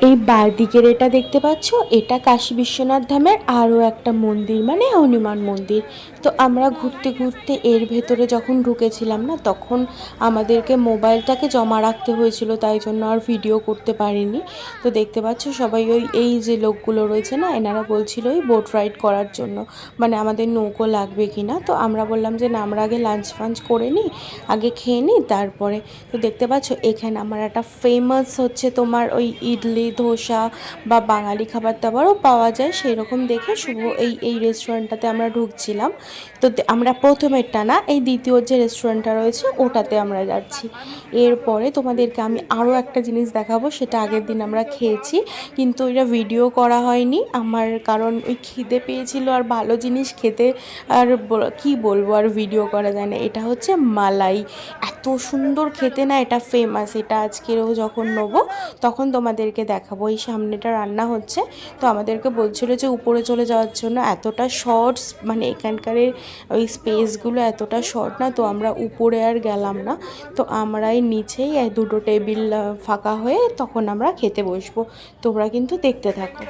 এই বাঁদিকের এটা দেখতে পাচ্ছ, এটা কাশী বিশ্বনাথ ধামের আরও একটা মন্দির, মানে হনুমান মন্দির। তো আমরা ঘুরতে ঘুরতে এর ভেতরে যখন ঢুকেছিলাম না, তখন আমাদেরকে মোবাইলটাকে জমা রাখতে হয়েছিল, তাই জন্য আর ভিডিও করতে পারিনি। তো দেখতে পাচ্ছ সবাই এই যে লোকগুলো রয়েছে না, এনারা বলছিল ওই বোট রাইড করার জন্য, মানে আমাদের নৌকো লাগবে কি না। তো আমরা বললাম যে না, আমরা আগে লাঞ্চ ফাঞ্চ করে নিই, আগে খেয়ে নিই তারপরে। তো দেখতে পাচ্ছ এখানে আমার একটা ফেমাস হচ্ছে তোমার ওই ইডলি ধোসা বা বাঙালি খাবার দাবারও পাওয়া যায়, সেই রকম দেখে শুভ এই রেস্টুরেন্টটাতে আমরা ঢুকছিলাম। তো আমরা প্রথমেরটা না, এই দ্বিতীয় যে রেস্টুরেন্টটা রয়েছে ওটাতে আমরা যাচ্ছি। এরপরে তোমাদেরকে আমি আরও একটা জিনিস দেখাবো, সেটা আগের দিন আমরা খেয়েছি, কিন্তু এটা ভিডিও করা হয়নি আমার, কারণ ওই খিদে পেয়েছিল আর ভালো জিনিস খেতে আর কি বলবো, আর ভিডিও করা যায় না। এটা হচ্ছে মালাই, এত সুন্দর খেতে না, এটা ফেমাস। এটা আজকেরও যখন নেবো তখন তোমাদেরকে দেখাবো। এই সামনেটা রান্না হচ্ছে, তো আমাদেরকে বলছিল যে উপরে চলে যাওয়ার জন্য, এতটা শর্টস মানে এখানকার ওই স্পেসগুলো এতটা শর্ট না, তো আমরা উপরে আর গেলাম না। তো আমরাই নিচেই দুটো টেবিল ফাঁকা হয়ে তখন আমরা খেতে বসবো। তোমরা কিন্তু দেখতে থাকো।